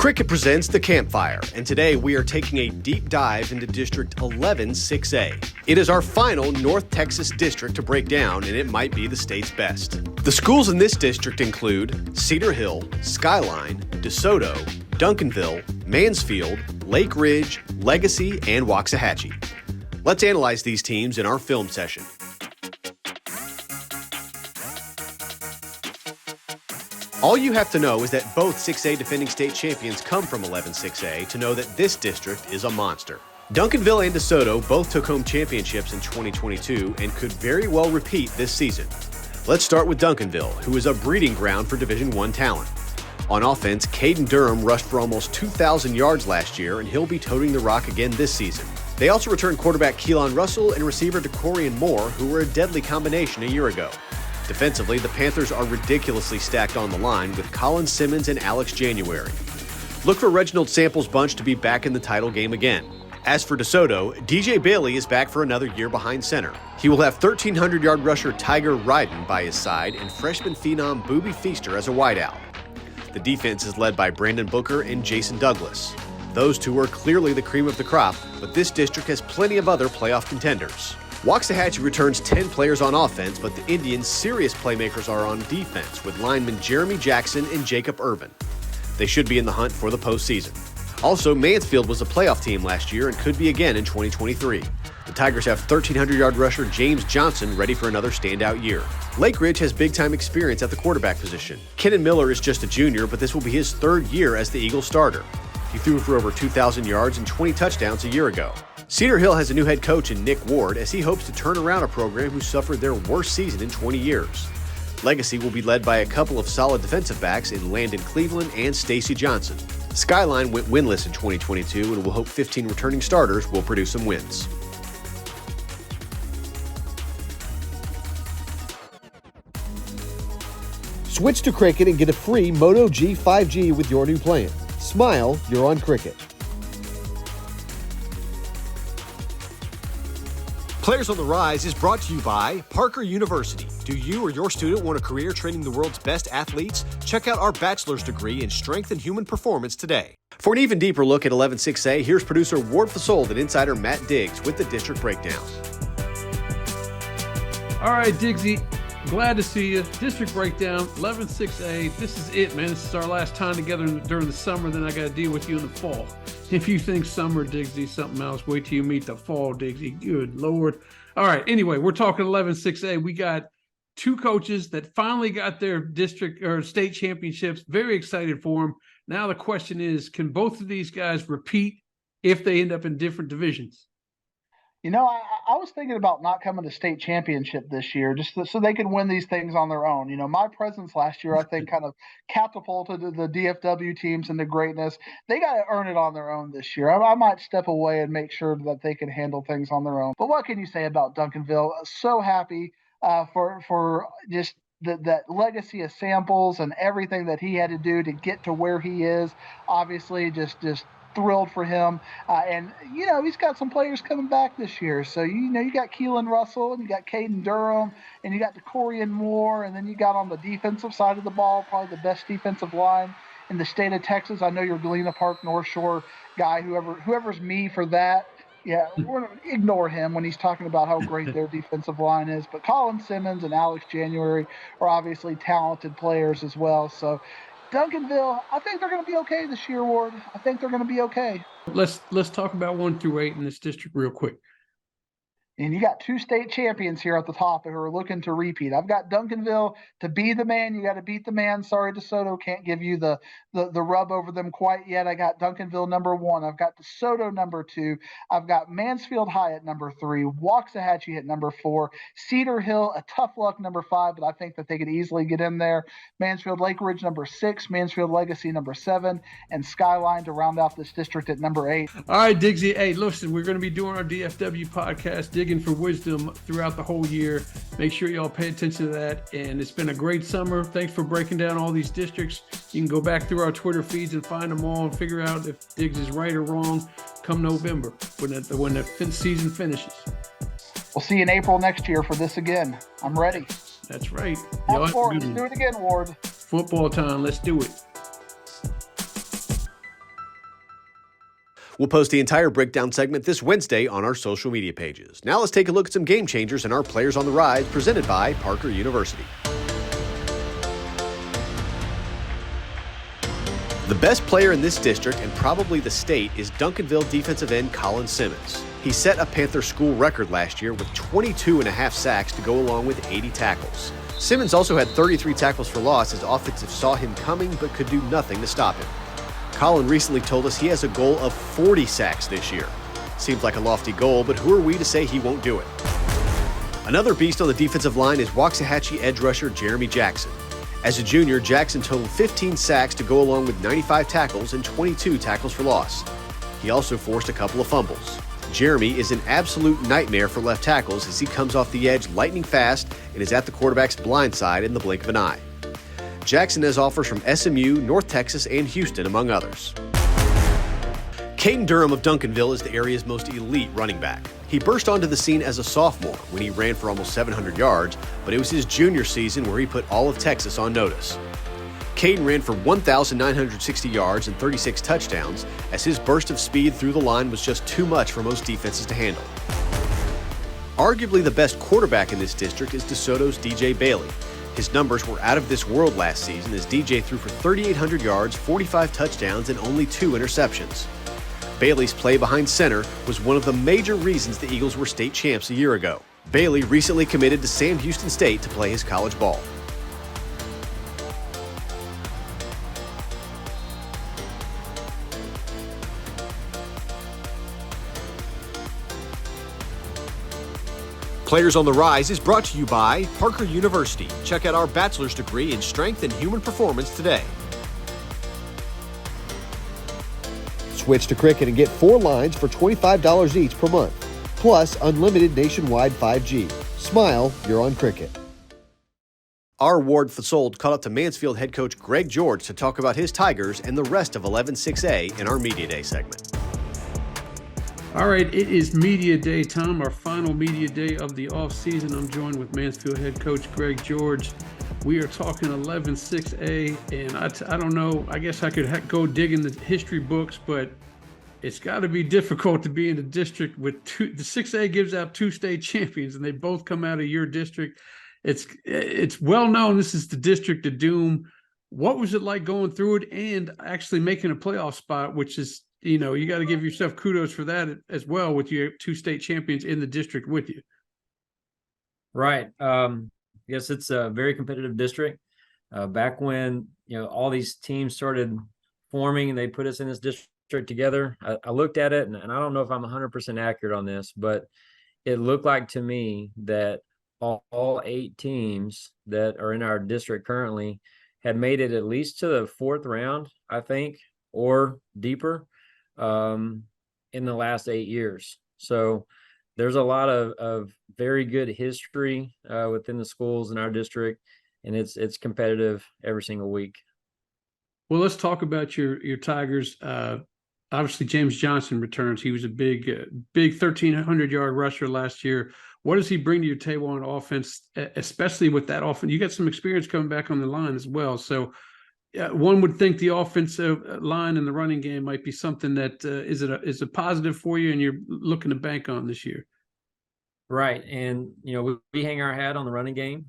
Cricket presents The Campfire, and today we are taking a deep dive into District 11-6A. It is our final North Texas district to break down, and it might be the state's best. The schools in this district include Cedar Hill, Skyline, DeSoto, Duncanville, Mansfield, Lake Ridge, Legacy, and Waxahachie. Let's analyze these teams in our film session. All you have to know is that both 6A defending state champions come from 11-6A to know that this district is a monster. Duncanville and DeSoto both took home championships in 2022 and could very well repeat this season. Let's start with Duncanville, who is a breeding ground for Division I talent. On offense, Caden Durham rushed for almost 2,000 yards last year, and he'll be toting the rock again this season. They also returned quarterback Keelan Russell and receiver DeCorian Moore, who were a deadly combination a year ago. Defensively, the Panthers are ridiculously stacked on the line with Colin Simmons and Alex January. Look for Reginald Sample's bunch to be back in the title game again. As for DeSoto, DJ Bailey is back for another year behind center. He will have 1,300-yard rusher Tiger Ryden by his side and freshman phenom Booby Feaster as a wideout. The defense is led by Brandon Booker and Jason Douglas. Those two are clearly the cream of the crop, but this district has plenty of other playoff contenders. Waxahachie returns 10 players on offense, but the Indians' serious playmakers are on defense with linemen Jeremy Jackson and Jacob Irvin. They should be in the hunt for the postseason. Also, Mansfield was a playoff team last year and could be again in 2023. The Tigers have 1,300-yard rusher James Johnson ready for another standout year. Lake Ridge has big-time experience at the quarterback position. Kennan Miller is just a junior, but this will be his third year as the Eagles starter. He threw for over 2,000 yards and 20 touchdowns a year ago. Cedar Hill has a new head coach in Nick Ward as he hopes to turn around a program who suffered their worst season in 20 years. Legacy will be led by a couple of solid defensive backs in Landon Cleveland and Stacy Johnson. Skyline went winless in 2022 and will hope 15 returning starters will produce some wins. Switch to Cricket and get a free Moto G 5G with your new plan. Smile, you're on Cricket. Players on the Rise is brought to you by Parker University. Do you or your student want a career training the world's best athletes? Check out our bachelor's degree in strength and human performance today. For an even deeper look at 11-6A, here's producer Ward Fasold and insider Matt Diggs with the district breakdown. All right, Diggsy, glad to see you. District breakdown, 11-6A. This is it, man. This is our last time together during the summer. Then I got to deal with you in the fall. If you think summer, Diggsy, something else, wait till you meet the fall, Diggsy. Good Lord. All right, anyway, we're talking 11-6A. We got two coaches that finally got their district or state championships. Very excited for them. Now the question is, can both of these guys repeat if they end up in different divisions? You know, I was thinking about not coming to state championship this year just so they can win these things on their own. You know, my presence last year, I think, kind of catapulted the DFW teams into greatness. They got to earn it on their own this year. I might step away and make sure that they can handle things on their own. But what can you say about Duncanville? So happy for just that legacy of Samples and everything that he had to do to get to where he is. Obviously, just thrilled for him. And, you know, he's got some players coming back this year. So, you know, you got Keelan Russell, and you got Caden Durham, and you got DeCorian Moore, and then you got on the defensive side of the ball, probably the best defensive line in the state of Texas. I know you're a Galena Park North Shore guy, whoever's me for that. Yeah, we're going to ignore him when he's talking about how great their defensive line is. But Colin Simmons and Alex January are obviously talented players as well. So, Duncanville, I think they're going to be okay this year, Ward. I think they're going to be okay. Let's talk about 1 through 8 in this district real quick. And you got two state champions here at the top who are looking to repeat. I've got Duncanville to be the man. You got to beat the man. Sorry, DeSoto can't give you the rub over them quite yet. I got Duncanville number 1. I've got DeSoto number 2. I've got Mansfield High at number 3. Waxahachie at number 4. Cedar Hill, a tough luck number 5, but I think that they could easily get in there. Mansfield Lake Ridge number 6. Mansfield Legacy number 7. And Skyline to round out this district at number 8. All right, Diggsy. Hey, listen, we're going to be doing our DFW podcast, digging for wisdom throughout the whole year. Make sure y'all pay attention to that. And it's been a great summer. Thanks for breaking down all these districts. You can go back through our Twitter feeds and find them all and figure out if Diggs is right or wrong come November when the season finishes. We'll see you in April next year for this again. I'm ready. That's right. Let's do it again, Ward. Football time. Let's do it. We'll post the entire breakdown segment this Wednesday on our social media pages. Now let's take a look at some game changers and our players on the rise, presented by Parker University. The best player in this district and probably the state is Duncanville defensive end Colin Simmons. He set a Panther school record last year with 22.5 sacks to go along with 80 tackles. Simmons also had 33 tackles for loss as offensive saw him coming but could do nothing to stop him. Colin recently told us he has a goal of 40 sacks this year. Seems like a lofty goal, but who are we to say he won't do it? Another beast on the defensive line is Waxahachie edge rusher Jeremy Jackson. As a junior, Jackson totaled 15 sacks to go along with 95 tackles and 22 tackles for loss. He also forced a couple of fumbles. Jeremy is an absolute nightmare for left tackles as he comes off the edge lightning fast and is at the quarterback's blind side in the blink of an eye. Jackson has offers from SMU, North Texas, and Houston, among others. Caden Durham of Duncanville is the area's most elite running back. He burst onto the scene as a sophomore when he ran for almost 700 yards, but it was his junior season where he put all of Texas on notice. Caden ran for 1,960 yards and 36 touchdowns, as his burst of speed through the line was just too much for most defenses to handle. Arguably the best quarterback in this district is DeSoto's DJ Bailey. His numbers were out of this world last season as DJ threw for 3,800 yards, 45 touchdowns, and only 2 interceptions. Bailey's play behind center was one of the major reasons the Eagles were state champs a year ago. Bailey recently committed to Sam Houston State to play his college ball. Players on the Rise is brought to you by Parker University. Check out our bachelor's degree in strength and human performance today. Switch to Cricket and get 4 lines for $25 each per month, plus unlimited nationwide 5G. Smile, you're on Cricket. Our Ward Fasold caught up to Mansfield head coach Greg George to talk about his Tigers and the rest of 11-6A in our Media Day segment. All right, it is Media Day time, our final Media Day of the offseason. I'm joined with Mansfield head coach Greg George. We are talking 11-6A, and I don't know, I guess I could go dig in the history books, but it's got to be difficult to be in a district with the 6A gives out 2 state champions, and they both come out of your district. It's well known this is the district of doom. What was it like going through it and actually making a playoff spot, which is, you got to give yourself kudos for that as well with your 2 state champions in the district with you. Right. Yes, it's a very competitive district. Back when, all these teams started forming and they put us in this district together, I looked at it, and I don't know if I'm 100% accurate on this, but it looked like to me that all 8 teams that are in our district currently had made it at least to the 4th round, I think, or deeper in the last 8 years. So there's a lot of very good history within the schools in our district, and it's competitive every single week. Well, let's talk about your Tigers. Obviously, James Johnson returns. He was a big 1,300-yard rusher last year. What does he bring to your table on offense, especially with that offense? You got some experience coming back on the line as well. So one would think the offensive line and the running game might be something that is a positive for you and you're looking to bank on this year. Right. And, we hang our hat on the running game,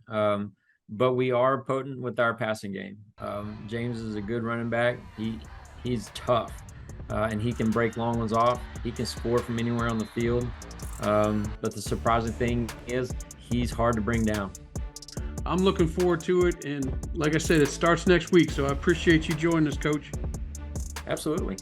but we are potent with our passing game. James is a good running back. He's tough, and he can break long ones off. He can score from anywhere on the field. But the surprising thing is he's hard to bring down. I'm looking forward to it. And like I said, it starts next week. So I appreciate you joining us, Coach. Absolutely.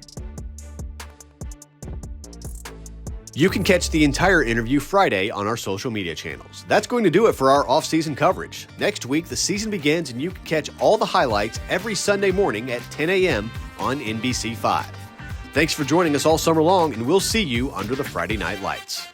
You can catch the entire interview Friday on our social media channels. That's going to do it for our off-season coverage. Next week, the season begins, and you can catch all the highlights every Sunday morning at 10 a.m. on NBC5. Thanks for joining us all summer long, and we'll see you under the Friday night lights.